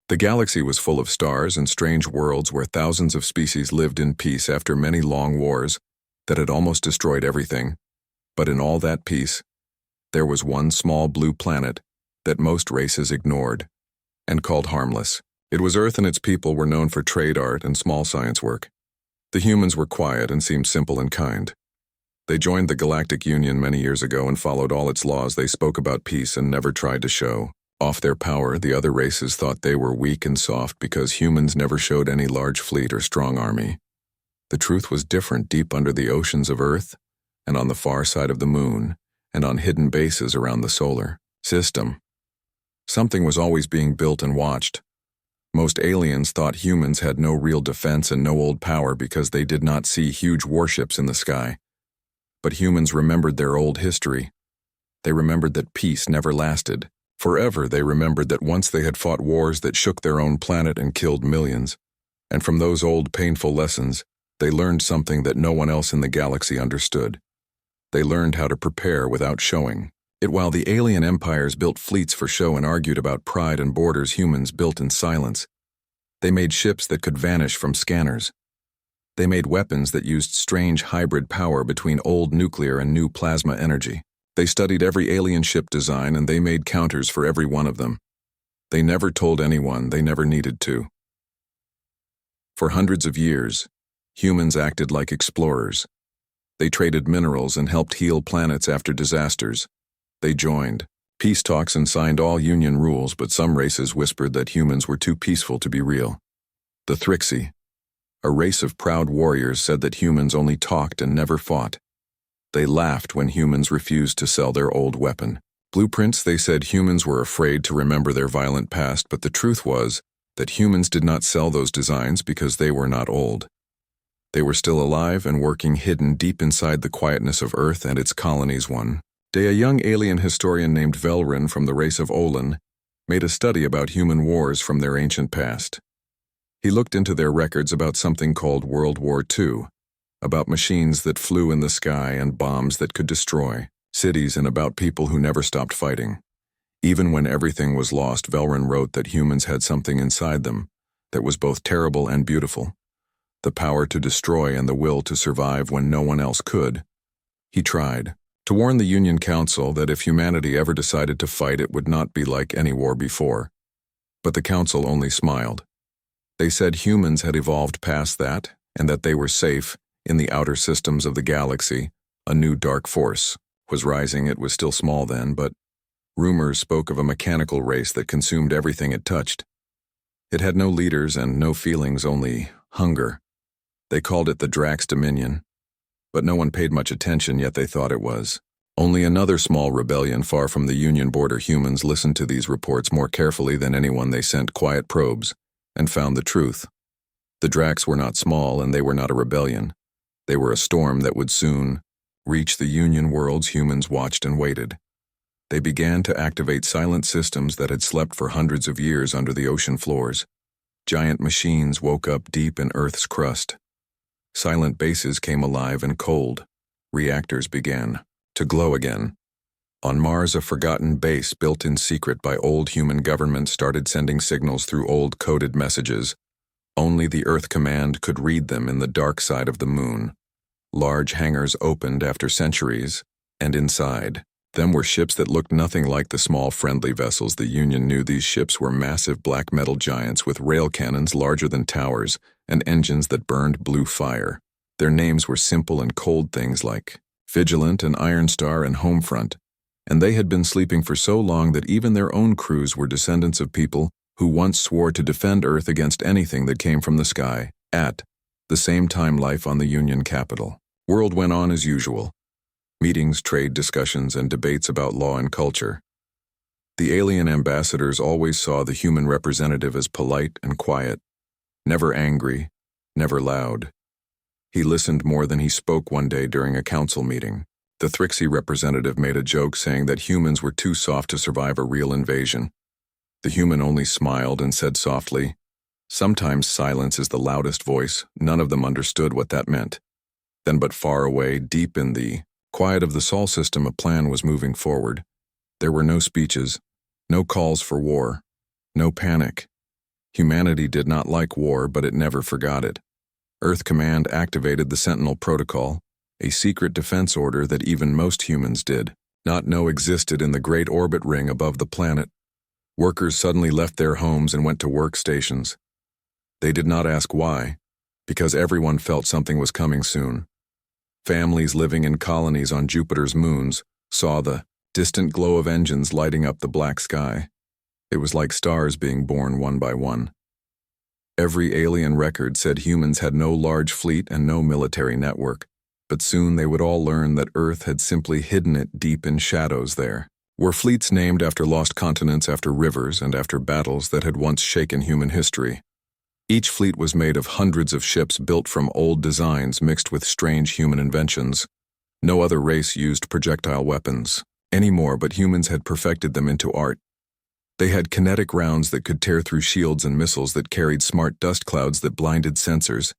The galaxy was full of stars and strange worlds where thousands of species lived in peace after many long wars that had almost destroyed everything. But in all that peace, there was one small blue planet that most races ignored and called harmless. It was Earth, and its people were known for trade art and small science work. The humans were quiet and seemed simple and kind. They joined the Galactic Union many years ago and followed all its laws. They spoke about peace and never tried to show off their power. The other races thought they were weak and soft because humans never showed any large fleet or strong army. The truth was different deep under the oceans of Earth and on the far side of the moon and on hidden bases around the solar system. Something was always being built and watched. Most aliens thought humans had no real defense and no old power because they did not see huge warships in the sky. But humans remembered their old history. They remembered that peace never lasted forever. They remembered that once they had fought wars that shook their own planet and killed millions. And from those old painful lessons, they learned something that no one else in the galaxy understood. They learned how to prepare without showing it. While the alien empires built fleets for show and argued about pride and borders, humans built in silence. They made ships that could vanish from scanners. They made weapons that used strange hybrid power between old nuclear and new plasma energy. They studied every alien ship design, and they made counters for every one of them. They never told anyone. They never needed to. For hundreds of years, humans acted like explorers. They traded minerals and helped heal planets after disasters. They joined peace talks and signed all Union rules, but some races whispered that humans were too peaceful to be real. The Thrixie, a race of proud warriors, said that humans only talked and never fought. They laughed when humans refused to sell their old weapon blueprints. They said humans were afraid to remember their violent past, but the truth was that humans did not sell those designs because they were not old. They were still alive and working, hidden deep inside the quietness of Earth and its colonies. One day, a young alien historian named Velrin from the race of Olin made a study about human wars from their ancient past. He looked into their records about something called World War II, about machines that flew in the sky and bombs that could destroy cities, and about people who never stopped fighting. Even when everything was lost, Velrin wrote that humans had something inside them that was both terrible and beautiful. The power to destroy and the will to survive when no one else could. He tried to warn the Union Council that if humanity ever decided to fight, it would not be like any war before. But the Council only smiled. They said humans had evolved past that and that they were safe in the outer systems of the galaxy. A new dark force was rising. It was still small then, but rumors spoke of a mechanical race that consumed everything it touched. It had no leaders and no feelings, only hunger. They called it the Drax Dominion, but no one paid much attention, yet they thought it was only another small rebellion far from the Union border. Humans listened to these reports more carefully than anyone. They sent quiet probes and found the truth. The Drax were not small, and they were not a rebellion. They were a storm that would soon reach the Union worlds. Humans watched and waited. They began to activate silent systems that had slept for hundreds of years under the ocean floors. Giant machines woke up deep in Earth's crust. Silent bases came alive and cold. Reactors began to glow again. On Mars, a forgotten base built in secret by old human government started sending signals through old coded messages. Only the Earth Command could read them in the dark side of the moon. Large hangars opened after centuries, and inside them were ships that looked nothing like the small friendly vessels the Union knew. These ships were massive black metal giants with rail cannons larger than towers and engines that burned blue fire. Their names were simple and cold, things like Vigilant and Iron Star and Homefront, and they had been sleeping for so long that even their own crews were descendants of people who once swore to defend Earth against anything that came from the sky. At the same time, life on the Union capital world went on as usual. Meetings, trade discussions, and debates about law and culture. The alien ambassadors always saw the human representative as polite and quiet, never angry, never loud. He listened more than he spoke. One day during a council meeting, the Thrixie representative made a joke saying that humans were too soft to survive a real invasion. The human only smiled and said softly, "Sometimes silence is the loudest voice." None of them understood what that meant. Then, but far away, deep in the quiet of the Sol system, a plan was moving forward. There were no speeches, no calls for war, no panic. Humanity did not like war, but it never forgot it. Earth Command activated the Sentinel Protocol, a secret defense order that even most humans did not know existed in the great orbit ring above the planet. Workers suddenly left their homes and went to workstations. They did not ask why, because everyone felt something was coming soon. Families living in colonies on Jupiter's moons saw the distant glow of engines lighting up the black sky. It was like stars being born one by one. Every alien record said humans had no large fleet and no military network, but soon they would all learn that Earth had simply hidden it deep in shadows there. Were fleets named after lost continents, after rivers, and after battles that had once shaken human history. Each fleet was made of hundreds of ships built from old designs mixed with strange human inventions. No other race used projectile weapons anymore, but humans had perfected them into art. They had kinetic rounds that could tear through shields and missiles that carried smart dust clouds that blinded sensors.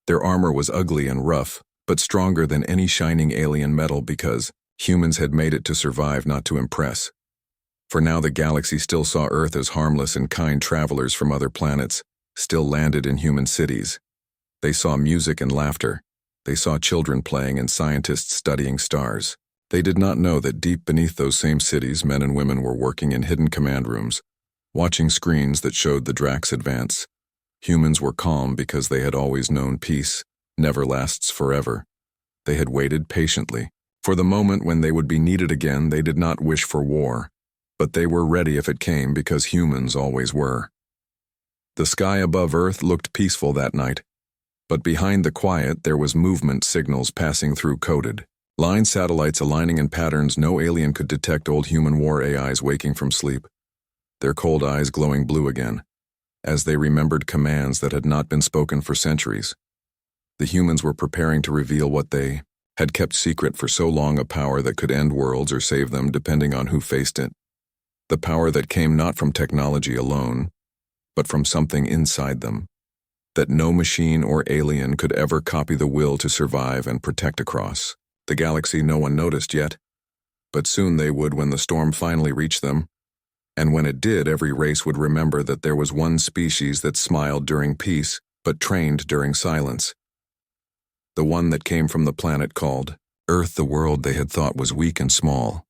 Their armor was ugly and rough, but stronger than any shining alien metal because humans had made it to survive, not to impress. For now the galaxy still saw Earth as harmless and kind travelers from other planets, still landed in human cities. They saw music and laughter. They saw children playing and scientists studying stars. They did not know that deep beneath those same cities, men and women were working in hidden command rooms, watching screens that showed the Drax advance. Humans were calm because they had always known peace never lasts forever. They had waited patiently for the moment when they would be needed again. They did not wish for war, but they were ready if it came because humans always were. The sky above Earth looked peaceful that night, but behind the quiet there was movement signals passing through coded line satellites aligning in patterns no alien could detect. Old human war AIs waking from sleep, their cold eyes glowing blue again, as they remembered commands that had not been spoken for centuries. The humans were preparing to reveal what they had kept secret for so long, a power that could end worlds or save them depending on who faced it. The power that came not from technology alone, but from something inside them, that no machine or alien could ever copy. The will to survive and protect across the galaxy. No one noticed yet, but soon they would when the storm finally reached them. And when it did, every race would remember that there was one species that smiled during peace, but trained during silence. The one that came from the planet called Earth, the world they had thought was weak and small,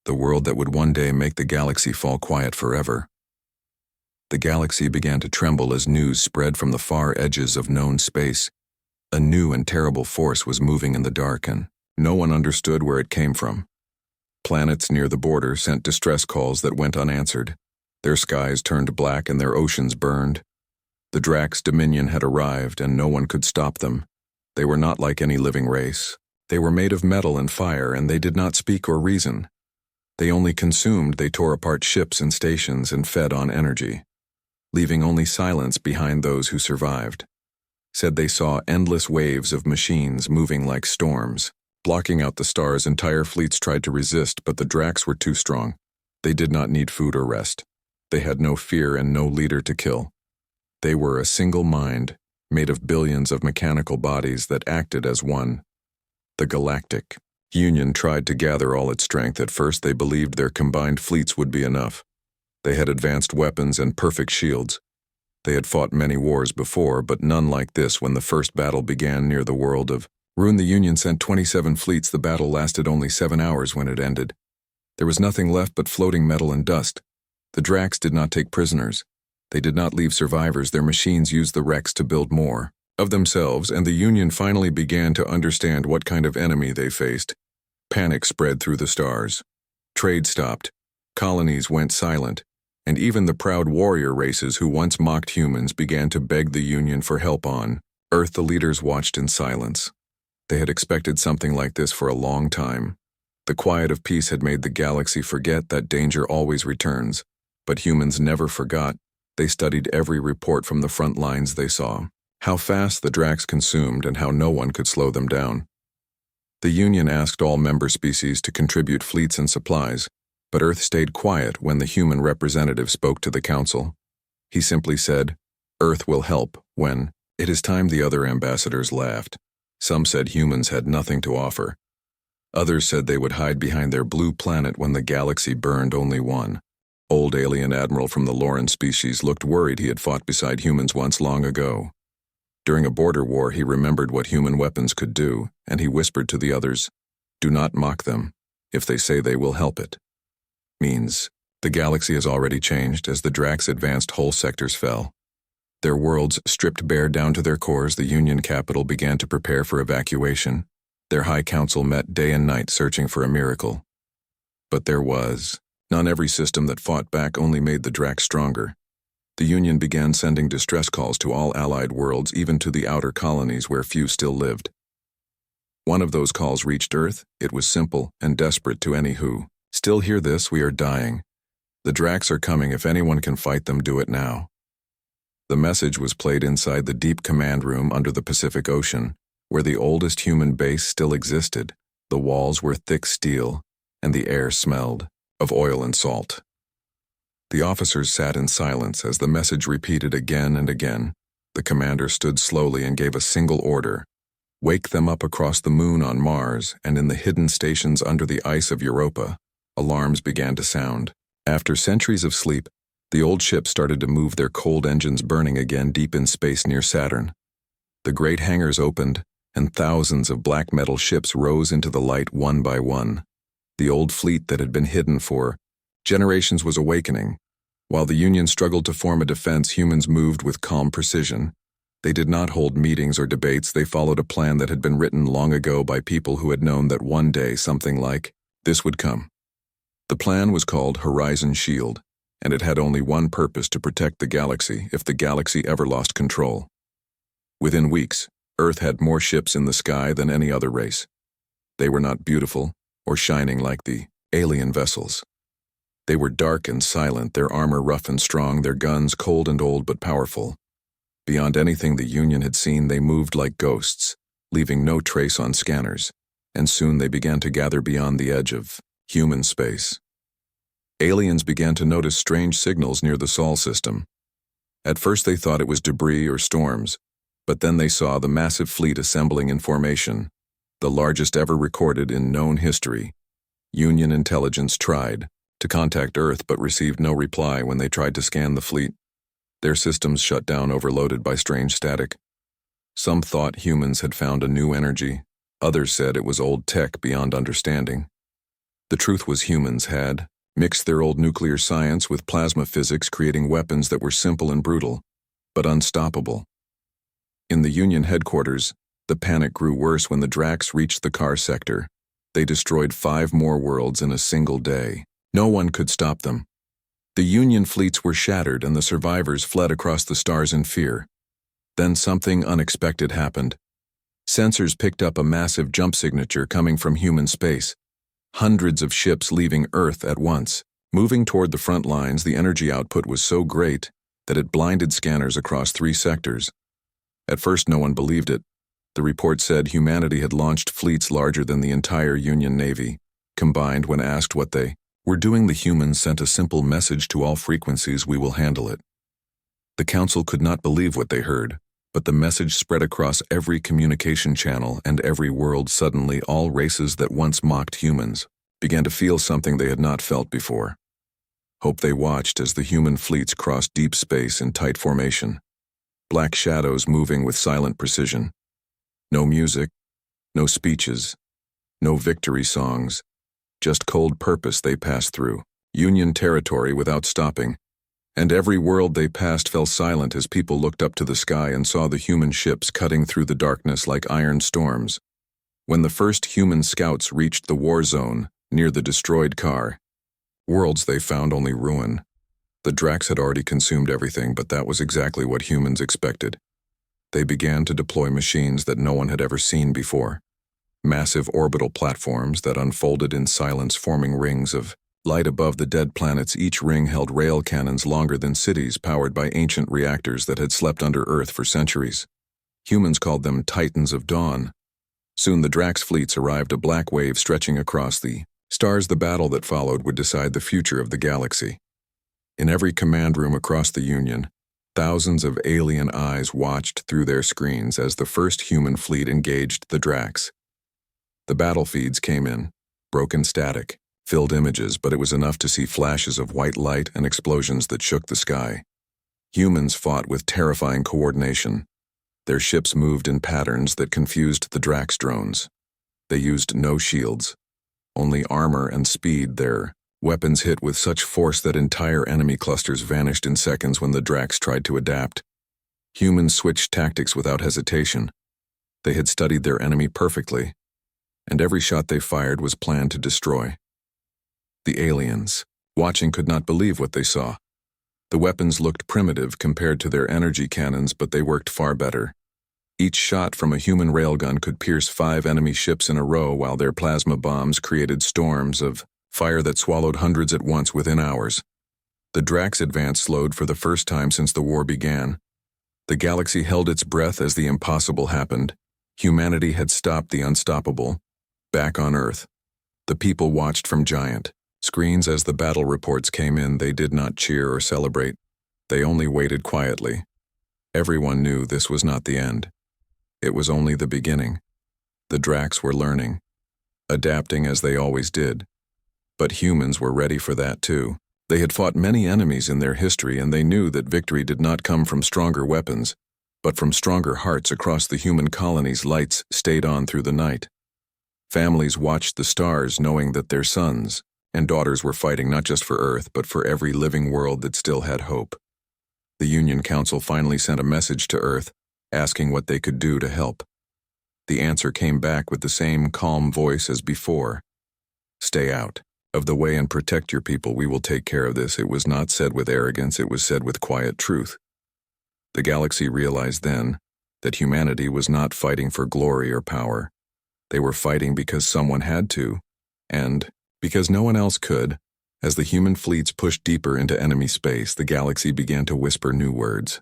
the world that would one day make the galaxy fall quiet forever. The galaxy began to tremble as news spread from the far edges of known space. A new and terrible force was moving in the dark, and no one understood where it came from. Planets near the border sent distress calls that went unanswered. Their skies turned black and their oceans burned. The Drax Dominion had arrived, and no one could stop them. They were not like any living race. They were made of metal and fire, and they did not speak or reason. They only consumed. They tore apart ships and stations and fed on energy, leaving only silence behind those who survived. Said they saw endless waves of machines moving like storms, blocking out the stars. Entire fleets tried to resist, but the Drax were too strong. They did not need food or rest. They had no fear and no leader to kill. They were a single mind, made of billions of mechanical bodies that acted as one. The Galactic Union tried to gather all its strength. At first they believed their combined fleets would be enough. They had advanced weapons and perfect shields. They had fought many wars before, but none like this. When the first battle began near the world of Rune, the Union sent 27 fleets. The battle lasted only 7 hours when it ended. There was nothing left but floating metal and dust. The Drax did not take prisoners. They did not leave survivors. Their machines used the wrecks to build more of themselves, and the Union finally began to understand what kind of enemy they faced. Panic spread through the stars. Trade stopped. Colonies went silent. And even the proud warrior races who once mocked humans began to beg the Union for help. On Earth, the leaders watched in silence. They had expected something like this for a long time. The quiet of peace had made the galaxy forget that danger always returns. But humans never forgot. They studied every report from the front lines. They saw how fast the Drax consumed and how no one could slow them down. The Union asked all member species to contribute fleets and supplies, but Earth stayed quiet when the human representative spoke to the Council. He simply said, "Earth will help when it is time." The other ambassadors laughed. Some said humans had nothing to offer. Others said they would hide behind their blue planet when the galaxy burned. Only one Old alien admiral from the Lauren species looked worried he had fought beside humans once long ago. During a border war, he remembered what human weapons could do, and he whispered to the others, "Do not mock them. If they say they will help it." Means, the galaxy has already changed as the Drax advanced, whole sectors fell. Their worlds stripped bare down to their cores, the Union capital began to prepare for evacuation. Their High Council met day and night searching for a miracle. But there was none. Every system that fought back only made the Drax stronger. The Union began sending distress calls to all allied worlds, even to the outer colonies where few still lived. One of those calls reached Earth. It was simple and desperate to any who still hear this: "We are dying. The Drax are coming. If anyone can fight them, do it now." The message was played inside the deep command room under the Pacific Ocean, where the oldest human base still existed. The walls were thick steel, and the air smelled of oil and salt. The officers sat in silence as the message repeated again and again. The commander stood slowly and gave a single order: "Wake them up across the moon on Mars and in the hidden stations under the ice of Europa." Alarms began to sound. After centuries of sleep, the old ships started to move, their cold engines burning again deep in space near Saturn. The great hangars opened, and thousands of black metal ships rose into the light one by one. The old fleet that had been hidden for generations was awakening. While the Union struggled to form a defense, humans moved with calm precision. They did not hold meetings or debates. They followed a plan that had been written long ago by people who had known that one day something like this would come. The plan was called Horizon Shield, and it had only one purpose: to protect the galaxy if the galaxy ever lost control. Within weeks, Earth had more ships in the sky than any other race. They were not beautiful or shining like the alien vessels. They were dark and silent, their armor rough and strong, their guns cold and old but powerful. Beyond anything the Union had seen, they moved like ghosts, leaving no trace on scanners, and soon they began to gather beyond the edge of human space. Aliens began to notice strange signals near the Sol system. At first they thought it was debris or storms, but then they saw the massive fleet assembling in formation, the largest ever recorded in known history. Union intelligence tried to contact Earth but received no reply when they tried to scan the fleet. Their systems shut down, overloaded by strange static. Some thought humans had found a new energy. Others said it was old tech beyond understanding. The truth was humans had mixed their old nuclear science with plasma physics, creating weapons that were simple and brutal, but unstoppable. In the Union headquarters, the panic grew worse when the Drax reached the Car sector. They destroyed 5 more worlds in a single day. No one could stop them. The Union fleets were shattered and the survivors fled across the stars in fear. Then something unexpected happened. Sensors picked up a massive jump signature coming from human space. Hundreds of ships leaving Earth at once. Moving toward the front lines, the energy output was so great that it blinded scanners across 3 sectors. At first, no one believed it. The report said humanity had launched fleets larger than the entire Union Navy. Combined, when asked what they were doing, the humans sent a simple message to all frequencies: "We will handle it." The Council could not believe what they heard, but the message spread across every communication channel and every world. Suddenly, all races that once mocked humans began to feel something they had not felt before. Hope. They watched as the human fleets crossed deep space in tight formation. Black shadows moving with silent precision. No music, no speeches, no victory songs, just cold purpose. They passed through Union territory without stopping, and every world they passed fell silent as people looked up to the sky and saw the human ships cutting through the darkness like iron storms. When the first human scouts reached the war zone near the destroyed Car worlds, they found only ruin. The Drax had already consumed everything, but that was exactly what humans expected. They began to deploy machines that no one had ever seen before. Massive orbital platforms that unfolded in silence, forming rings of light above the dead planets. Each ring held rail cannons longer than cities, powered by ancient reactors that had slept under Earth for centuries. Humans called them Titans of Dawn. Soon the Drax fleets arrived, a black wave stretching across the stars. The battle that followed would decide the future of the galaxy. In every command room across the Union, thousands of alien eyes watched through their screens as the first human fleet engaged the Drax. The battle feeds came in, broken static, filled images, but it was enough to see flashes of white light and explosions that shook the sky. Humans fought with terrifying coordination. Their ships moved in patterns that confused the Drax drones. They used no shields, only armor and speed. Their weapons hit with such force that entire enemy clusters vanished in seconds when the Drax tried to adapt. Humans switched tactics without hesitation. They had studied their enemy perfectly, and every shot they fired was planned to destroy. The aliens, watching, could not believe what they saw. The weapons looked primitive compared to their energy cannons, but they worked far better. Each shot from a human railgun could pierce 5 enemy ships in a row, while their plasma bombs created storms of fire that swallowed hundreds at once within hours. The Drax advance slowed for the first time since the war began. The galaxy held its breath as the impossible happened. Humanity had stopped the unstoppable. Back on Earth, the people watched from giant screens as the battle reports came in. They did not cheer or celebrate. They only waited quietly. Everyone knew this was not the end. It was only the beginning. The Drax were learning, adapting as they always did. But humans were ready for that too. They had fought many enemies in their history, and they knew that victory did not come from stronger weapons, but from stronger hearts. Across the human colonies, lights stayed on through the night. Families watched the stars, knowing that their sons and daughters were fighting not just for Earth, but for every living world that still had hope. The Union Council finally sent a message to Earth, asking what they could do to help. The answer came back with the same calm voice as before. Stay out of the way and protect your people. We will take care of this. It was not said with arrogance, it was said with quiet truth. The galaxy realized then that humanity was not fighting for glory or power. They were fighting because someone had to, and because no one else could. As the human fleets pushed deeper into enemy space, the galaxy began to whisper new words.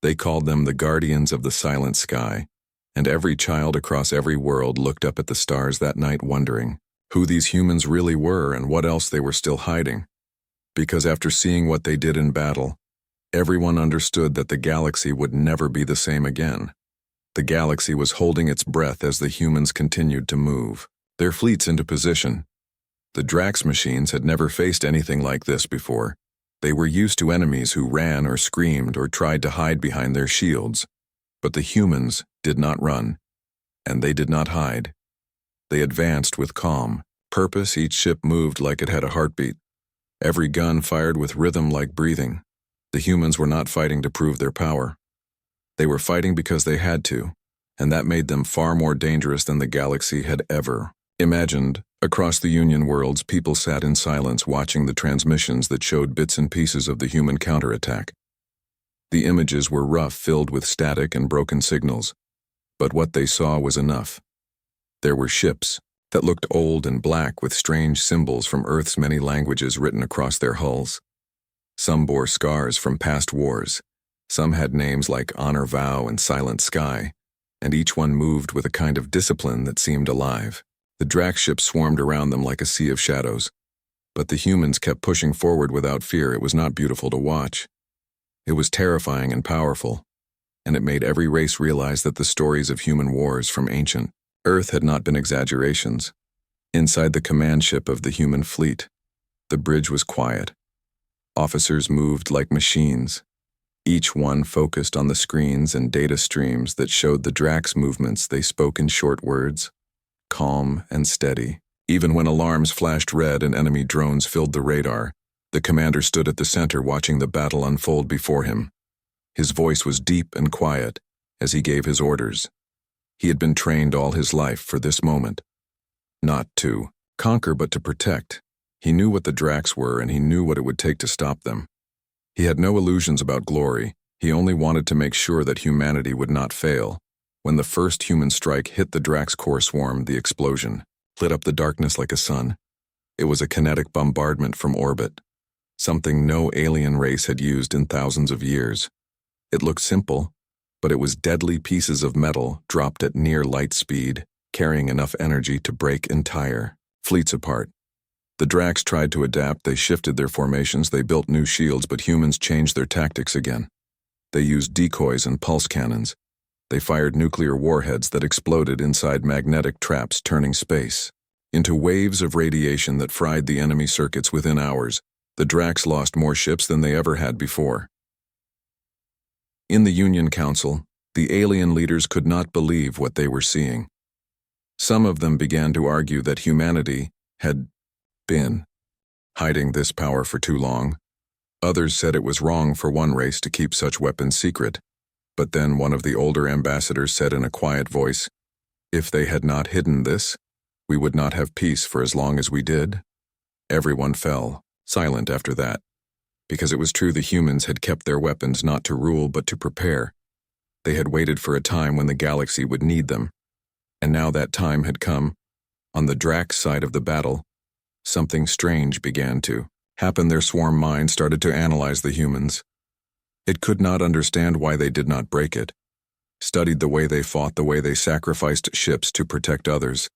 They called them the Guardians of the Silent Sky, and every child across every world looked up at the stars that night wondering who these humans really were and what else they were still hiding. Because after seeing what they did in battle, everyone understood that the galaxy would never be the same again. The galaxy was holding its breath as the humans continued to move their fleets into position. The Drax machines had never faced anything like this before. They were used to enemies who ran or screamed or tried to hide behind their shields. But the humans did not run, and they did not hide. They advanced with calm purpose. Each ship moved like it had a heartbeat. Every gun fired with rhythm like breathing. The humans were not fighting to prove their power. They were fighting because they had to, and that made them far more dangerous than the galaxy had ever imagined. Across the Union worlds, people sat in silence watching the transmissions that showed bits and pieces of the human counterattack. The images were rough, filled with static and broken signals, but what they saw was enough. There were ships that looked old and black with strange symbols from Earth's many languages written across their hulls. Some bore scars from past wars. Some had names like Honor Vow and Silent Sky, and each one moved with a kind of discipline that seemed alive. The Drax ships swarmed around them like a sea of shadows, but the humans kept pushing forward without fear. It was not beautiful to watch. It was terrifying and powerful, and it made every race realize that the stories of human wars from ancient Earth had not been exaggerations. Inside the command ship of the human fleet, the bridge was quiet. Officers moved like machines, each one focused on the screens and data streams that showed the Drax movements. They spoke in short words, calm and steady. Even when alarms flashed red and enemy drones filled the radar, the commander stood at the center watching the battle unfold before him. His voice was deep and quiet as he gave his orders. He had been trained all his life for this moment. Not to conquer, but to protect. He knew what the Drax were, and he knew what it would take to stop them. He had no illusions about glory. He only wanted to make sure that humanity would not fail. When the first human strike hit the Drax core swarm, the explosion lit up the darkness like a sun. It was a kinetic bombardment from orbit, something no alien race had used in thousands of years. It looked simple, but it was deadly pieces of metal dropped at near light speed, carrying enough energy to break entire fleets apart. The Drax tried to adapt. They shifted their formations, they built new shields, but humans changed their tactics again. They used decoys and pulse cannons. They fired nuclear warheads that exploded inside magnetic traps, turning space into waves of radiation that fried the enemy circuits within hours. The Dracs lost more ships than they ever had before. In the Union Council, the alien leaders could not believe what they were seeing. Some of them began to argue that humanity had been hiding this power for too long. Others said it was wrong for one race to keep such weapons secret. But then one of the older ambassadors said in a quiet voice, "If they had not hidden this, we would not have peace for as long as we did." Everyone fell silent after that, because it was true the humans had kept their weapons not to rule but to prepare. They had waited for a time when the galaxy would need them. And now that time had come. On the Drax side of the battle, something strange began to happen. Their swarm mind started to analyze the humans. It could not understand why they did not break it. Studied the way they fought, the way they sacrificed ships to protect others,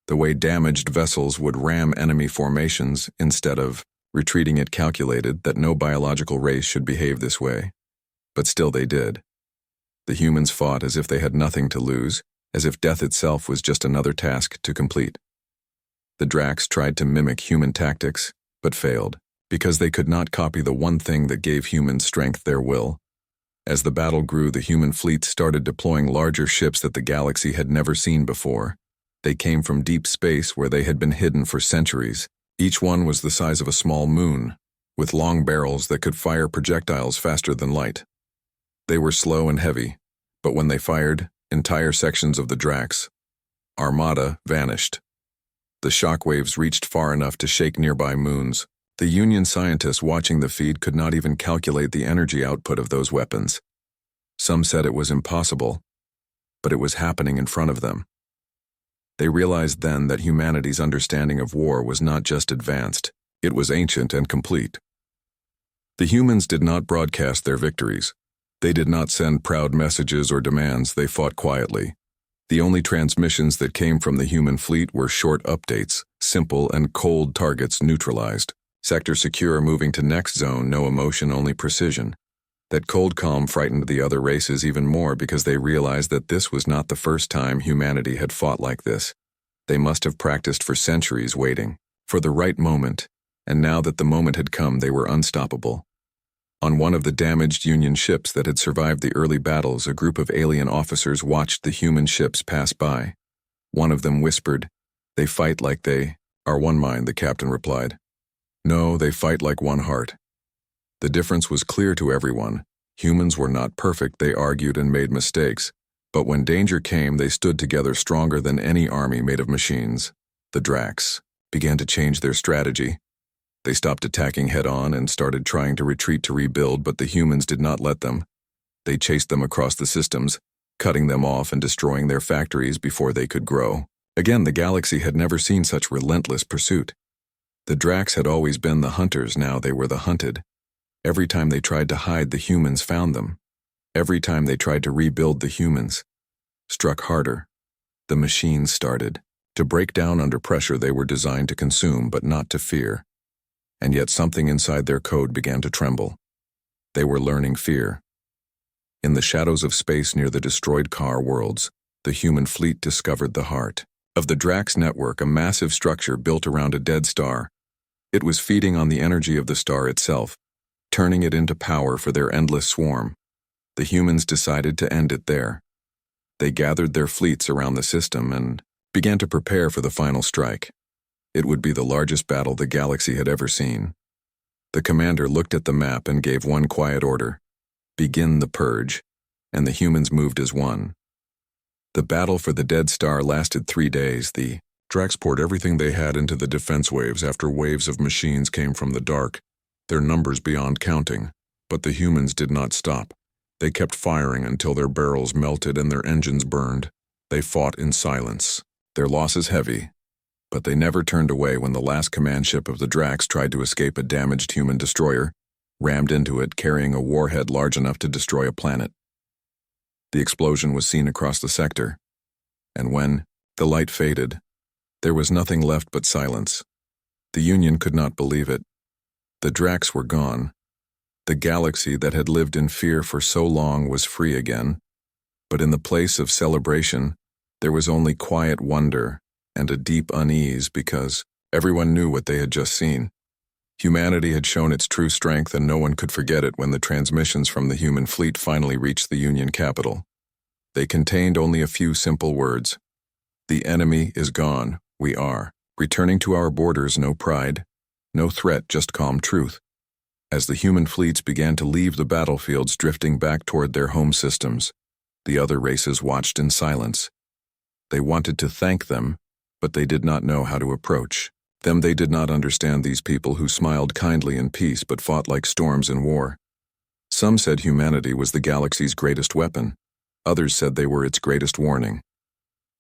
the way damaged vessels would ram enemy formations instead of retreating. It calculated that no biological race should behave this way. But still they did. The humans fought as if they had nothing to lose, as if death itself was just another task to complete. The Dracs tried to mimic human tactics, but failed, because they could not copy the one thing that gave humans strength: their will. As the battle grew, the human fleets started deploying larger ships that the galaxy had never seen before. They came from deep space where they had been hidden for centuries. Each one was the size of a small moon, with long barrels that could fire projectiles faster than light. They were slow and heavy, but when they fired, entire sections of the Drax armada vanished. The shockwaves reached far enough to shake nearby moons. The Union scientists watching the feed could not even calculate the energy output of those weapons. Some said it was impossible, but it was happening in front of them. They realized then that humanity's understanding of war was not just advanced, it was ancient and complete. The humans did not broadcast their victories. They did not send proud messages or demands. They fought quietly. The only transmissions that came from the human fleet were short updates, simple and cold: targets neutralized, sector secure, moving to next zone, no emotion, only precision. That cold calm frightened the other races even more, because they realized that this was not the first time humanity had fought like this. They must have practiced for centuries, waiting for the right moment, and now that the moment had come, they were unstoppable. On one of the damaged Union ships that had survived the early battles, a group of alien officers watched the human ships pass by. One of them whispered, "They fight like they are one mind," the captain replied. "No, they fight like one heart." The difference was clear to everyone. Humans were not perfect, they argued and made mistakes. But when danger came, they stood together, stronger than any army made of machines. The Drax began to change their strategy. They stopped attacking head-on and started trying to retreat to rebuild, but the humans did not let them. They chased them across the systems, cutting them off and destroying their factories before they could grow. Again, the galaxy had never seen such relentless pursuit. The Drax had always been the hunters, now they were the hunted. Every time they tried to hide, the humans found them. Every time they tried to rebuild, the humans struck harder. The machines started to break down under pressure. They were designed to consume, but not to fear. And yet something inside their code began to tremble. They were learning fear. In the shadows of space near the destroyed car worlds, the human fleet discovered the heart of the Drax network, a massive structure built around a dead star. It was feeding on the energy of the star itself, turning it into power for their endless swarm. The humans decided to end it there. They gathered their fleets around the system and began to prepare for the final strike. It would be the largest battle the galaxy had ever seen. The commander looked at the map and gave one quiet order: begin the purge, and the humans moved as one. The battle for the dead star lasted 3 days. The Drax poured everything they had into the defense waves after waves of machines came from the dark, their numbers beyond counting. But the humans did not stop. They kept firing until their barrels melted and their engines burned. They fought in silence, their losses heavy. But they never turned away when the last command ship of the Drax tried to escape a damaged human destroyer, rammed into it carrying a warhead large enough to destroy a planet. The explosion was seen across the sector, and when the light faded, there was nothing left but silence. The Union could not believe it. The Drax were gone. The galaxy that had lived in fear for so long was free again, but in the place of celebration, there was only quiet wonder and a deep unease because everyone knew what they had just seen. Humanity had shown its true strength, and no one could forget it when the transmissions from the human fleet finally reached the Union capital. They contained only a few simple words. The enemy is gone, we are. Returning to our borders, no pride, no threat, just calm truth. As the human fleets began to leave the battlefields, drifting back toward their home systems, the other races watched in silence. They wanted to thank them, but they did not know how to approach them. They did not understand these people who smiled kindly in peace but fought like storms in war. Some said humanity was the galaxy's greatest weapon. Others said they were its greatest warning.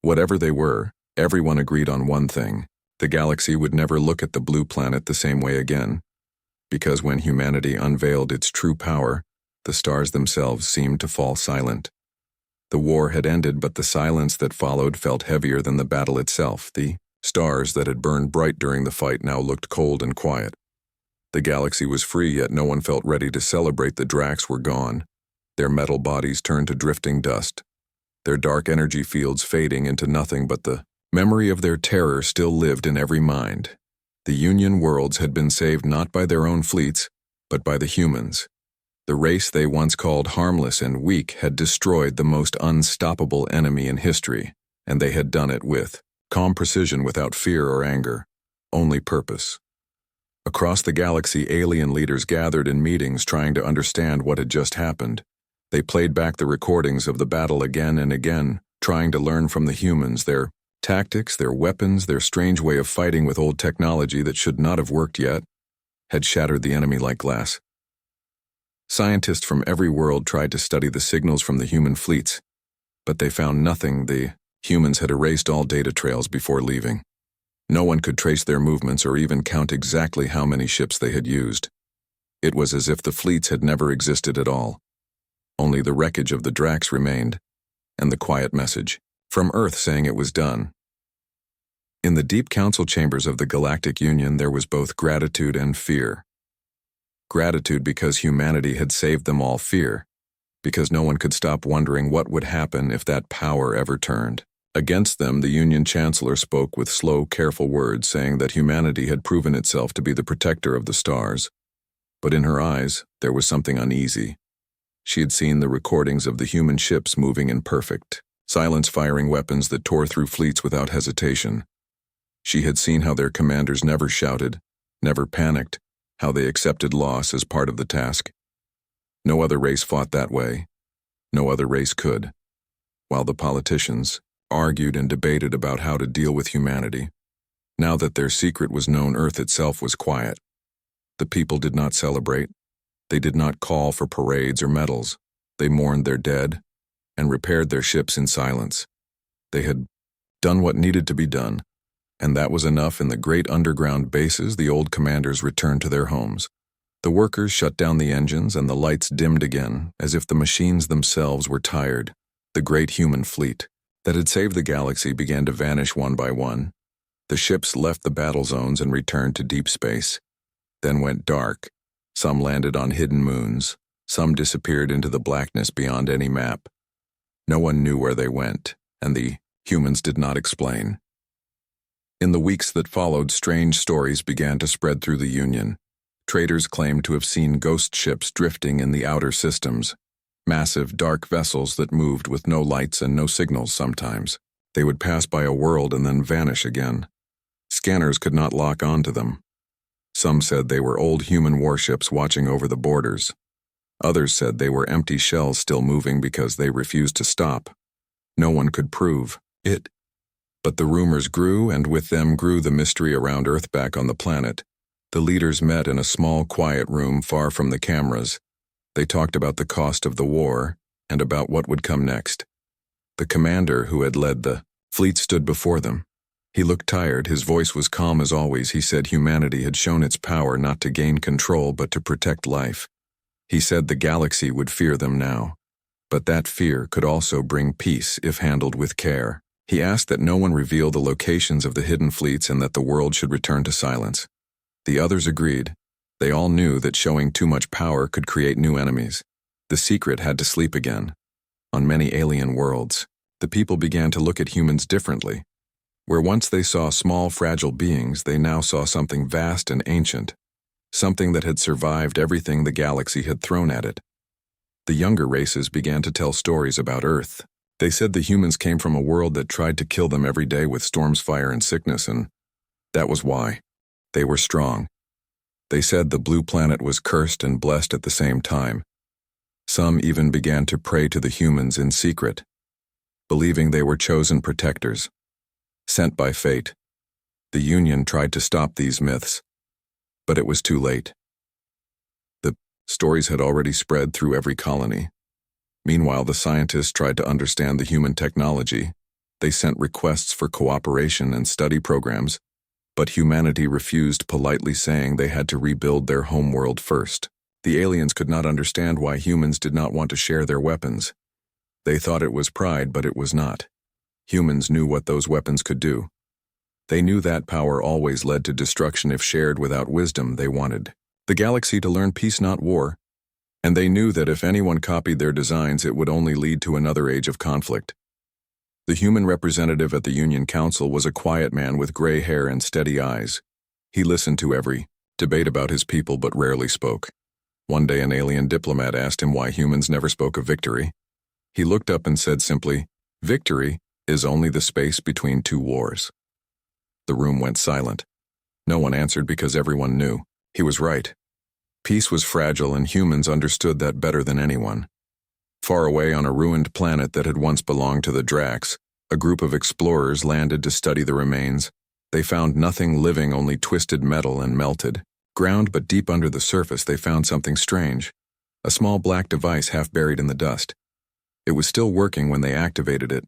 Whatever they were, everyone agreed on one thing. The galaxy would never look at the blue planet the same way again. Because when humanity unveiled its true power, the stars themselves seemed to fall silent. The war had ended, but the silence that followed felt heavier than the battle itself. The stars that had burned bright during the fight now looked cold and quiet. The galaxy was free, yet no one felt ready to celebrate. The Dracs were gone. Their metal bodies turned to drifting dust, their dark energy fields fading into nothing, but the memory of their terror still lived in every mind. The Union worlds had been saved not by their own fleets, but by the humans. The race they once called harmless and weak had destroyed the most unstoppable enemy in history, and they had done it with calm precision, without fear or anger, only purpose. Across the galaxy, alien leaders gathered in meetings trying to understand what had just happened. They played back the recordings of the battle again and again, trying to learn from the humans, their tactics, their weapons, their strange way of fighting with old technology that should not have worked yet, had shattered the enemy like glass. Scientists from every world tried to study the signals from the human fleets, but they found nothing. The humans had erased all data trails before leaving. No one could trace their movements or even count exactly how many ships they had used. It was as if the fleets had never existed at all. Only the wreckage of the Dracs remained, and the quiet message from Earth saying it was done. In the deep council chambers of the Galactic Union, there was both gratitude and fear. Gratitude because humanity had saved them all, fear because no one could stop wondering what would happen if that power ever turned against them. The Union Chancellor spoke with slow, careful words, saying that humanity had proven itself to be the protector of the stars. But in her eyes, there was something uneasy. She had seen the recordings of the human ships moving in perfect silence, firing weapons that tore through fleets without hesitation. She had seen how their commanders never shouted, never panicked, how they accepted loss as part of the task. No other race fought that way. No other race could. While the politicians argued and debated about how to deal with humanity, now that their secret was known, Earth itself was quiet. The people did not celebrate. They did not call for parades or medals. They mourned their dead and repaired their ships in silence. They had done what needed to be done, and that was enough. In the great underground bases, the old commanders returned to their homes. The workers shut down the engines and the lights dimmed again, as if the machines themselves were tired. The great human fleet that had saved the galaxy began to vanish one by one. The ships left the battle zones and returned to deep space, then went dark. Some landed on hidden moons. Some disappeared into the blackness beyond any map. No one knew where they went, and the humans did not explain. In the weeks that followed, strange stories began to spread through the Union. Traders claimed to have seen ghost ships drifting in the outer systems, massive dark vessels that moved with no lights and no signals sometimes. They would pass by a world and then vanish again. Scanners could not lock onto them. Some said they were old human warships watching over the borders. Others said they were empty shells still moving because they refused to stop. No one could prove it. But the rumors grew, and with them grew the mystery around Earth. Back on the planet, the leaders met in a small, quiet room far from the cameras. They talked about the cost of the war and about what would come next. The commander who had led the fleet stood before them. He looked tired. His voice was calm as always. He said humanity had shown its power not to gain control but to protect life. He said the galaxy would fear them now, but that fear could also bring peace if handled with care. He asked that no one reveal the locations of the hidden fleets and that the world should return to silence. The others agreed. They all knew that showing too much power could create new enemies. The secret had to sleep again. On many alien worlds, the people began to look at humans differently. Where once they saw small, fragile beings, they now saw something vast and ancient, something that had survived everything the galaxy had thrown at it. The younger races began to tell stories about Earth. They said the humans came from a world that tried to kill them every day with storms, fire, and sickness, and that was why. They were strong. They said the blue planet was cursed and blessed at the same time. Some even began to pray to the humans in secret, believing they were chosen protectors, sent by fate. The Union tried to stop these myths, but it was too late. The stories had already spread through every colony. Meanwhile, the scientists tried to understand the human technology. They sent requests for cooperation and study programs, but humanity refused, politely saying they had to rebuild their homeworld first. The aliens could not understand why humans did not want to share their weapons. They thought it was pride, but it was not. Humans knew what those weapons could do. They knew that power always led to destruction if shared without wisdom. They wanted the galaxy to learn peace, not war. And they knew that if anyone copied their designs, it would only lead to another age of conflict. The human representative at the Union Council was a quiet man with gray hair and steady eyes. He listened to every debate about his people but rarely spoke. One day an alien diplomat asked him why humans never spoke of victory. He looked up and said simply, "Victory is only the space between two wars." The room went silent. No one answered because everyone knew. He was right. Peace was fragile, and humans understood that better than anyone. Far away on a ruined planet that had once belonged to the Drax, a group of explorers landed to study the remains. They found nothing living, only twisted metal and melted ground, but deep under the surface they found something strange. A small black device half buried in the dust. It was still working when they activated it.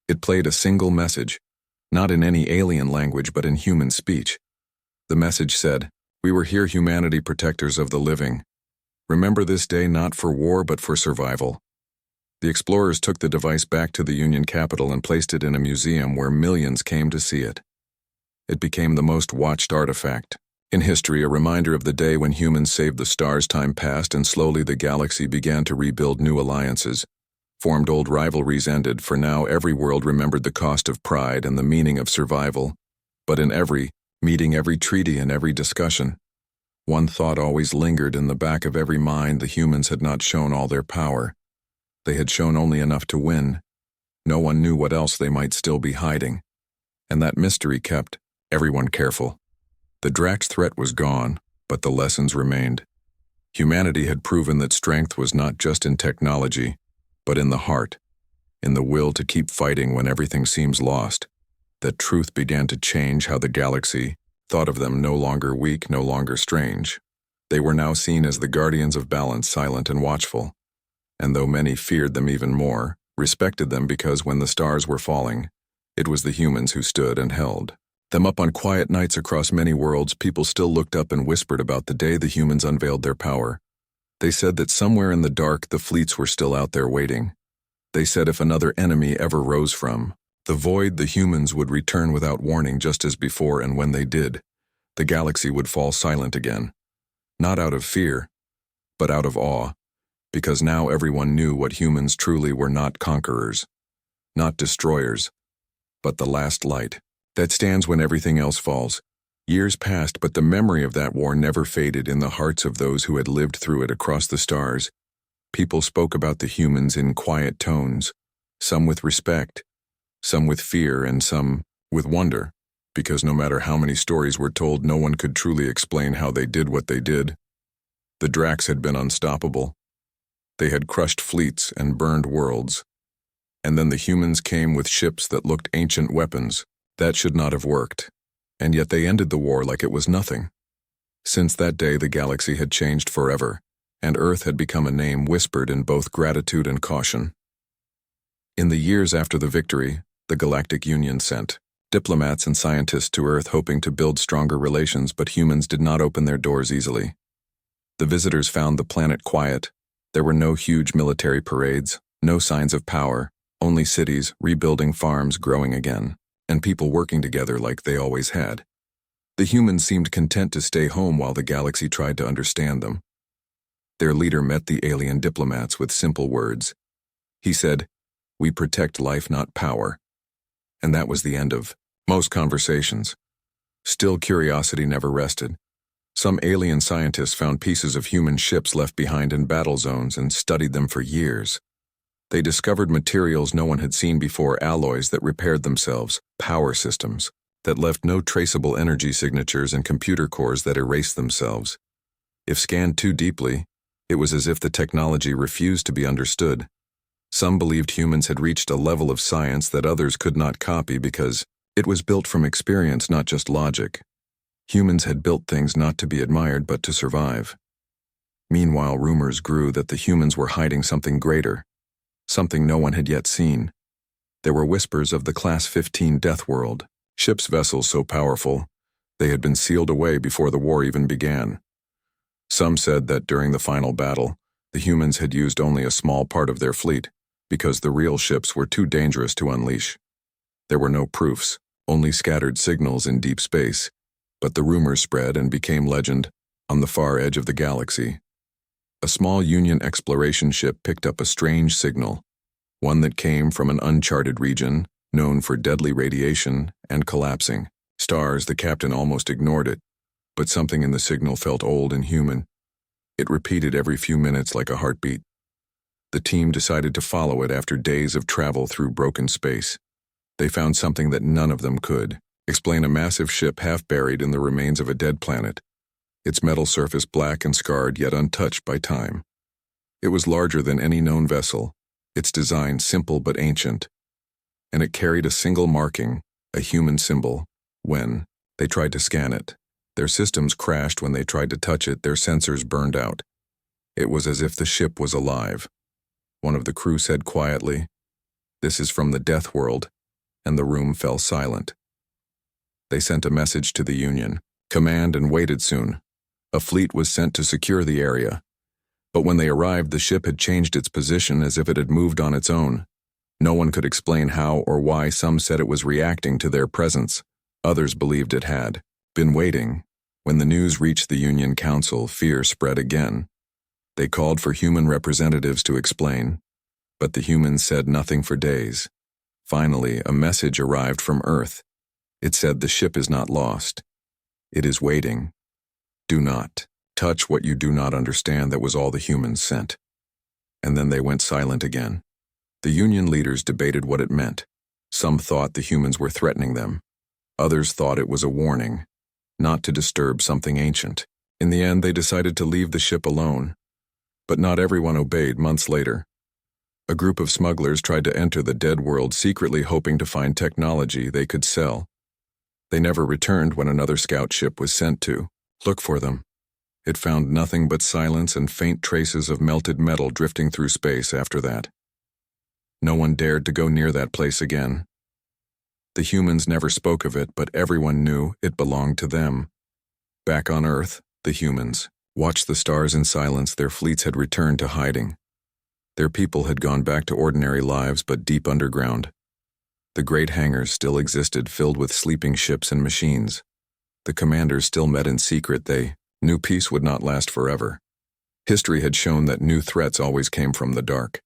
It played a single message, not in any alien language but in human speech. The message said, "We were here, humanity, protectors of the living. Remember this day not for war but for survival." The explorers took the device back to the Union capital and placed it in a museum where millions came to see it. It became the most watched artifact in history, a reminder of the day when humans saved the stars. Time passed, and slowly the galaxy began to rebuild. New alliances formed, old rivalries ended. For now, every world remembered the cost of pride and the meaning of survival. But in every meeting, every treaty, and every discussion, one thought always lingered in the back of every mind: the humans had not shown all their power. They had shown only enough to win. No one knew what else they might still be hiding. And that mystery kept everyone careful. The Drax threat was gone, but the lessons remained. Humanity had proven that strength was not just in technology, but in the heart, in the will to keep fighting when everything seems lost. That truth began to change how the galaxy thought of them. No longer weak, no longer strange. They were now seen as the guardians of balance, silent and watchful. And though many feared them even more, respected them, because when the stars were falling, it was the humans who stood and held them up. On quiet nights across many worlds, people still looked up and whispered about the day the humans unveiled their power. They said that somewhere in the dark the fleets were still out there waiting. They said if another enemy ever rose from the void, the humans would return without warning, just as before, and when they did, the galaxy would fall silent again. Not out of fear, but out of awe, because now everyone knew what humans truly were: not conquerors, not destroyers, but the last light that stands when everything else falls. Years passed, but the memory of that war never faded in the hearts of those who had lived through it. Across the stars, people spoke about the humans in quiet tones, some with respect, some with fear, and some with wonder, because no matter how many stories were told, no one could truly explain how they did what they did. The Drax had been unstoppable. They had crushed fleets and burned worlds. And then the humans came with ships that looked ancient, weapons that should not have worked. And yet they ended the war like it was nothing. Since that day, the galaxy had changed forever, and Earth had become a name whispered in both gratitude and caution. In the years after the victory, the Galactic Union sent diplomats and scientists to Earth, hoping to build stronger relations, but humans did not open their doors easily. The visitors found the planet quiet. There were no huge military parades, no signs of power, only cities, rebuilding, farms growing again, and people working together like they always had. The humans seemed content to stay home while the galaxy tried to understand them. Their leader met the alien diplomats with simple words. He said, "We protect life, not power." And that was the end of Most conversations. Still, curiosity never rested. Some alien scientists found pieces of human ships left behind in battle zones and studied them for years. They discovered materials no one had seen before, alloys that repaired themselves, power systems that left no traceable energy signatures, and computer cores that erased themselves. If scanned too deeply, it was as if the technology refused to be understood. Some believed humans had reached a level of science that others could not copy because it was built from experience, not just logic. Humans had built things not to be admired but to survive. Meanwhile, rumors grew that the humans were hiding something greater, something no one had yet seen. There were whispers of the Class 15 Death World, ships vessels so powerful they had been sealed away before the war even began. Some said that during the final battle, the humans had used only a small part of their fleet because the real ships were too dangerous to unleash. There were no proofs, only scattered signals in deep space, but the rumors spread and became legend on the far edge of the galaxy. A small Union exploration ship picked up a strange signal, one that came from an uncharted region known for deadly radiation and collapsing stars. The captain almost ignored it, but something in the signal felt old and human. It repeated every few minutes like a heartbeat. The team decided to follow it after days of travel through broken space. They found something that none of them could explain: a massive ship half buried in the remains of a dead planet, its metal surface black and scarred yet untouched by time. It was larger than any known vessel, its design simple but ancient, and it carried a single marking, a human symbol. When they tried to scan it, their systems crashed. When they tried to touch it, their sensors burned out. It was as if the ship was alive. One of the crew said quietly, "This is from the Death World," and the room fell silent. They sent a message to the Union command and waited. Soon, a fleet was sent to secure the area. But when they arrived, the ship had changed its position as if it had moved on its own. No one could explain how or why. Some said it was reacting to their presence. Others believed it had been waiting. When the news reached the Union Council, fear spread again. They called for human representatives to explain, but the humans said nothing for days. Finally, a message arrived from Earth. It said, "The ship is not lost. It is waiting. Do not touch what you do not understand." That was all the humans sent. And then they went silent again. The Union leaders debated what it meant. Some thought the humans were threatening them. Others thought it was a warning, not to disturb something ancient. In the end, they decided to leave the ship alone. But not everyone obeyed. Months later, a group of smugglers tried to enter the Dead World, secretly hoping to find technology they could sell. They never returned. When another scout ship was sent to look for them, it found nothing but silence and faint traces of melted metal drifting through space. After that, no one dared to go near that place again. The humans never spoke of it, but everyone knew it belonged to them. Back on Earth, the humans watched the stars in silence. Their fleets had returned to hiding. Their people had gone back to ordinary lives, but deep underground. The great hangars still existed, filled with sleeping ships and machines. The commanders still met in secret. They knew peace would not last forever. History had shown that new threats always came from the dark.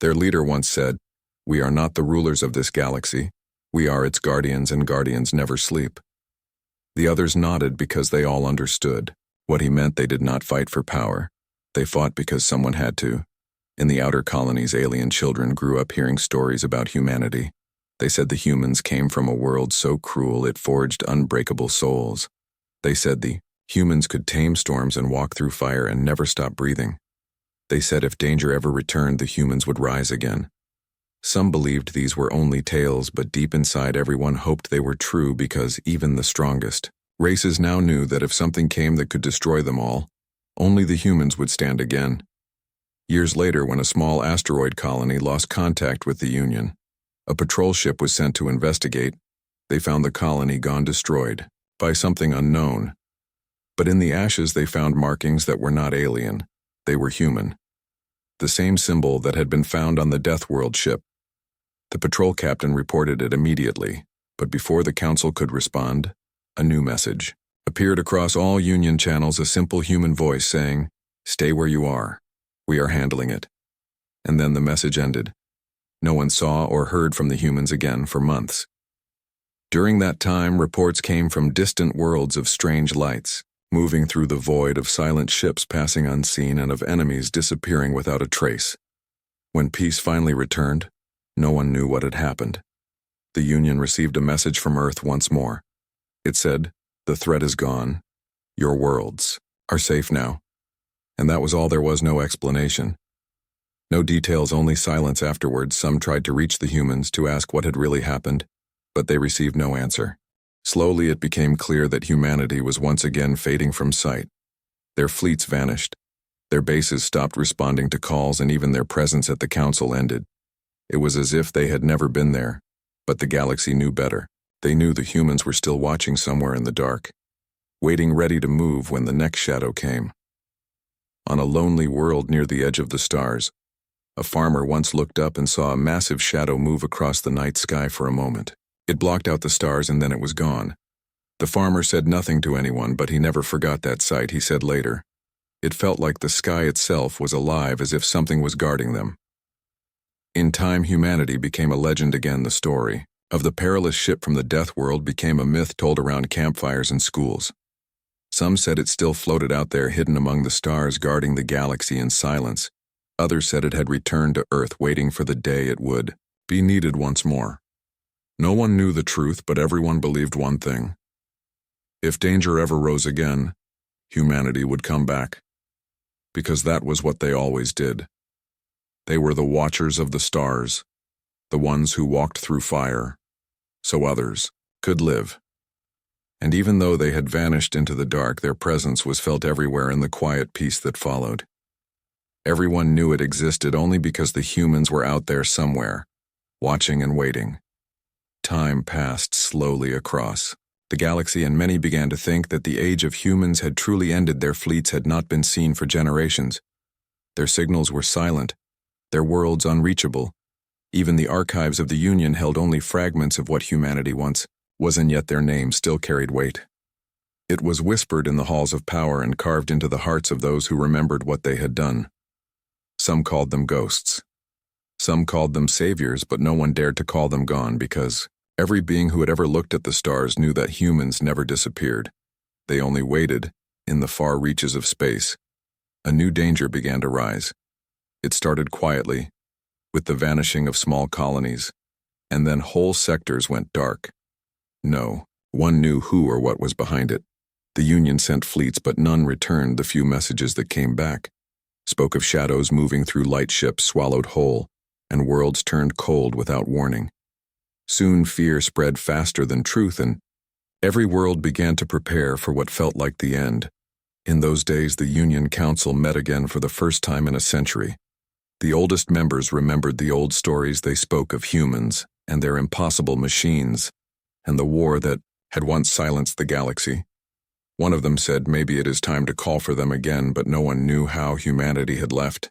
Their leader once said, "We are not the rulers of this galaxy. We are its guardians, and guardians never sleep." The others nodded because they all understood what he meant. They did not fight for power. They fought because someone had to. In the outer colonies, alien children grew up hearing stories about humanity. They said the humans came from a world so cruel it forged unbreakable souls. They said the humans could tame storms and walk through fire and never stop breathing. They said if danger ever returned, the humans would rise again. Some believed these were only tales, but deep inside everyone hoped they were true, because even the strongest races now knew that if something came that could destroy them all, only the humans would stand again. Years later, when a small asteroid colony lost contact with the Union, a patrol ship was sent to investigate. They found the colony gone, destroyed by something unknown. But in the ashes they found markings that were not alien. They were human. The same symbol that had been found on the Death World ship. The patrol captain reported it immediately, but before the council could respond, a new message appeared across all Union channels, a simple human voice saying, "Stay where you are. We are handling it." And then the message ended. No one saw or heard from the humans again for months. During that time, reports came from distant worlds of strange lights, moving through the void, of silent ships passing unseen and of enemies disappearing without a trace. When peace finally returned, no one knew what had happened. The Union received a message from Earth once more. It said, "The threat is gone. Your worlds are safe now." And that was all. There was no explanation. No details, only silence afterwards. Some tried to reach the humans to ask what had really happened, but they received no answer. Slowly it became clear that humanity was once again fading from sight. Their fleets vanished. Their bases stopped responding to calls, and even their presence at the council ended. It was as if they had never been there, but the galaxy knew better. They knew the humans were still watching somewhere in the dark, waiting ready to move when the next shadow came. On a lonely world near the edge of the stars, a farmer once looked up and saw a massive shadow move across the night sky for a moment. It blocked out the stars and then it was gone. The farmer said nothing to anyone, but he never forgot that sight. He said later, "It felt like the sky itself was alive, as if something was guarding them." In time, humanity became a legend again. The story of the perilous ship from the death world became a myth told around campfires and schools. Some said it still floated out there, hidden among the stars, guarding the galaxy in silence. Others said it had returned to Earth, waiting for the day it would be needed once more. No one knew the truth, but everyone believed one thing. If danger ever rose again, humanity would come back. Because that was what they always did. They were the watchers of the stars, the ones who walked through fire, so others could live. And even though they had vanished into the dark, their presence was felt everywhere in the quiet peace that followed. Everyone knew it existed only because the humans were out there somewhere, watching and waiting. Time passed slowly across the galaxy, and many began to think that the age of humans had truly ended. Their fleets had not been seen for generations. Their signals were silent, their worlds unreachable. Even the archives of the Union held only fragments of what humanity once was, and yet their name still carried weight. It was whispered in the halls of power and carved into the hearts of those who remembered what they had done. Some called them ghosts. Some called them saviors, but no one dared to call them gone, because every being who had ever looked at the stars knew that humans never disappeared. They only waited in the far reaches of space. A new danger began to rise. It started quietly, with the vanishing of small colonies, and then whole sectors went dark. No one knew who or what was behind it. The Union sent fleets, but none returned. The few messages that came back spoke of shadows moving through light ships swallowed whole, and worlds turned cold without warning. Soon fear spread faster than truth, and every world began to prepare for what felt like the end. In those days, the Union Council met again for the first time in a century. The oldest members remembered the old stories. They spoke of humans and their impossible machines, and the war that had once silenced the galaxy. One of them said maybe it is time to call for them again, but no one knew how humanity had left.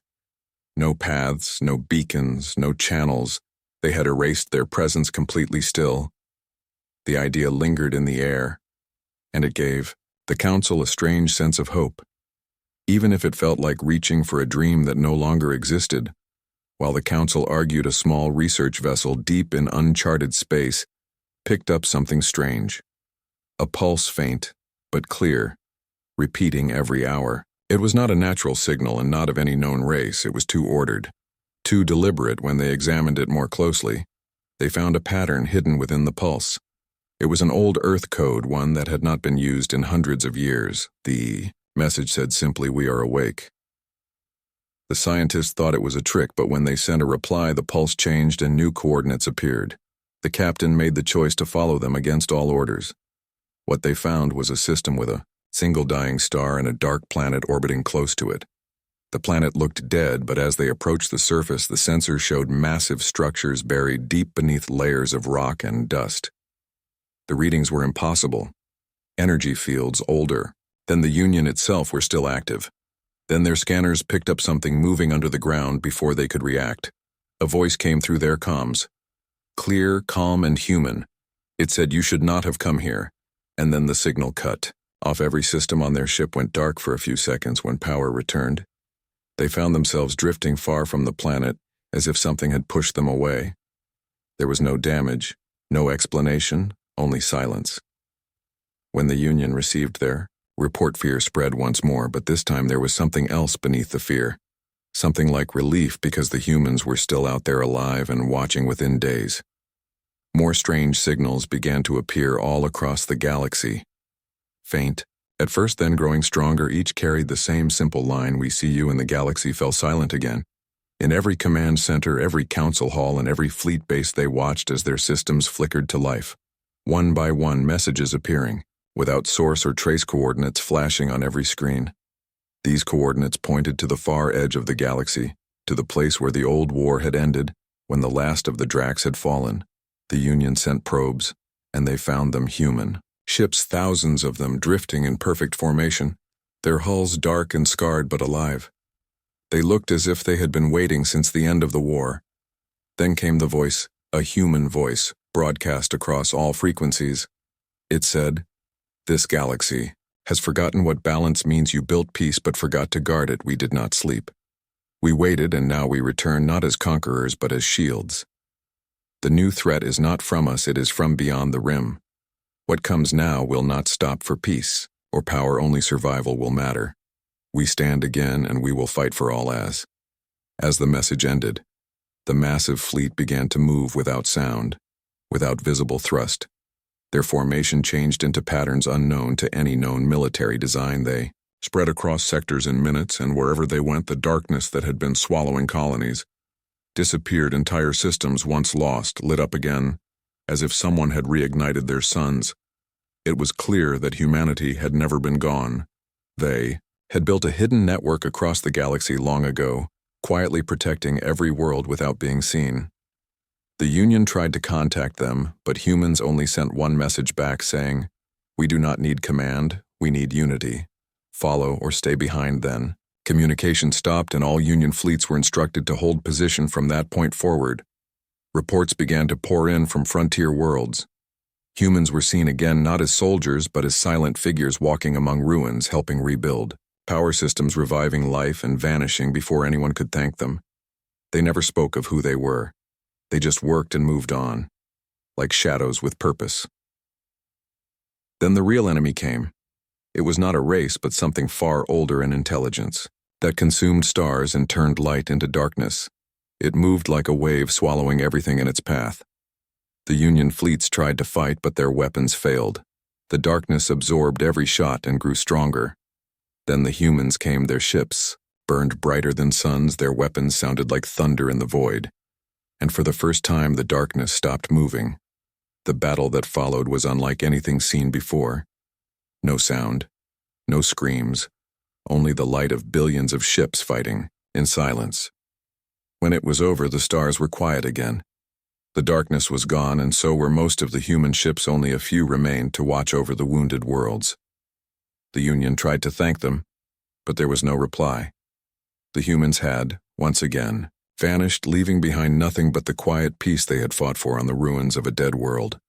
No paths, no beacons, no channels. They had erased their presence completely. Still, the idea lingered in the air, and it gave the council a strange sense of hope, even if it felt like reaching for a dream that no longer existed. While the council argued, a small research vessel deep in uncharted space picked up something strange. A pulse, faint but clear, repeating every hour. It was not a natural signal and not of any known race. It was too ordered, too deliberate. When they examined it more closely, they found a pattern hidden within the pulse. It was an old Earth code, one that had not been used in hundreds of years. The message said simply, "We are awake." The scientists thought it was a trick, but when they sent a reply, the pulse changed and new coordinates appeared. The captain made the choice to follow them against all orders. What they found was a system with a single dying star and a dark planet orbiting close to it. The planet looked dead, but as they approached the surface, the sensors showed massive structures buried deep beneath layers of rock and dust. The readings were impossible. Energy fields older than the Union itself were still active. Then their scanners picked up something moving under the ground before they could react. A voice came through their comms. Clear, calm, and human. It said, "You should not have come here." And then the signal cut off. Every system on their ship went dark for a few seconds. When power returned, they found themselves drifting far from the planet, as if something had pushed them away. There was no damage, no explanation, only silence. When the Union received their report, fear spread once more, but this time there was something else beneath the fear. Something like relief because the humans were still out there alive and watching within days. More strange signals began to appear all across the galaxy. Faint, at first, then growing stronger, each carried the same simple line, "We see you," and the galaxy fell silent again. In every command center, every council hall, and every fleet base they watched as their systems flickered to life. One by one, messages appearing, without source or trace, coordinates flashing on every screen. These coordinates pointed to the far edge of the galaxy, to the place where the old war had ended, when the last of the Dracs had fallen. The Union sent probes, and they found them human. Ships, thousands of them, drifting in perfect formation, their hulls dark and scarred but alive. They looked as if they had been waiting since the end of the war. Then came the voice, a human voice, broadcast across all frequencies. It said, "This galaxy has forgotten what balance means. You built peace but forgot to guard it. We did not sleep. We waited, and now we return, not as conquerors but as shields. The new threat is not from us, it is from beyond the rim. What comes now will not stop for peace or power, only survival will matter. We stand again, and we will fight for all." As the message ended, the massive fleet began to move without sound, without visible thrust. Their formation changed into patterns unknown to any known military design. They spread across sectors in minutes, and wherever they went, the darkness that had been swallowing colonies disappeared. Entire systems, once lost, lit up again, as if someone had reignited their suns. It was clear that humanity had never been gone. They had built a hidden network across the galaxy long ago, quietly protecting every world without being seen. The Union tried to contact them, but humans only sent one message back saying, "We do not need command, we need unity. Follow or stay behind." Then communication stopped, and all Union fleets were instructed to hold position from that point forward. Reports began to pour in from frontier worlds. Humans were seen again not as soldiers but as silent figures walking among ruins, helping rebuild. Power systems reviving life and vanishing before anyone could thank them. They never spoke of who they were. They just worked and moved on, like shadows with purpose. Then the real enemy came. It was not a race, but something far older in intelligence, that consumed stars and turned light into darkness. It moved like a wave, swallowing everything in its path. The Union fleets tried to fight, but their weapons failed. The darkness absorbed every shot and grew stronger. Then the humans came, their ships burned brighter than suns, their weapons sounded like thunder in the void. And for the first time, the darkness stopped moving. The battle that followed was unlike anything seen before. No sound, no screams, only the light of billions of ships fighting, in silence. When it was over, the stars were quiet again. The darkness was gone, and so were most of the human ships. Only a few remained to watch over the wounded worlds. The Union tried to thank them, but there was no reply. The humans had, once again, vanished, leaving behind nothing but the quiet peace they had fought for on the ruins of a dead world.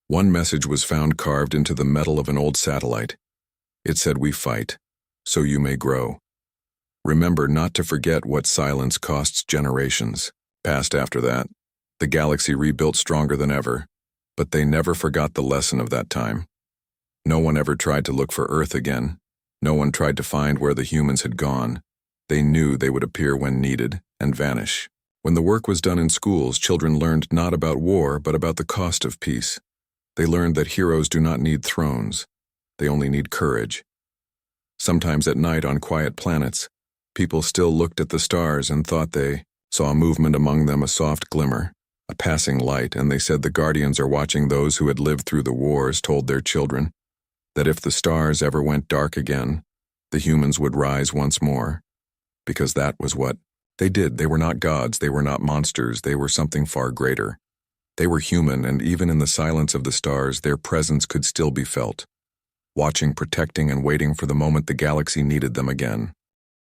One message was found carved into the metal of an old satellite. It said, "We fight, so you may grow. Remember not to forget what silence costs generations." Passed after that, the galaxy rebuilt stronger than ever, but they never forgot the lesson of that time. No one ever tried to look for Earth again. No one tried to find where the humans had gone. They knew they would appear when needed and vanish. When the work was done in schools, children learned not about war, but about the cost of peace. They learned that heroes do not need thrones. They only need courage. Sometimes at night on quiet planets, people still looked at the stars and thought they saw a movement among them, a soft glimmer, a passing light, and they said the guardians are watching. Those who had lived through the wars told their children that if the stars ever went dark again, the humans would rise once more, because that was what they did. They were not gods, they were not monsters, they were something far greater. They were human, and even in the silence of the stars, their presence could still be felt, watching, protecting, and waiting for the moment the galaxy needed them again.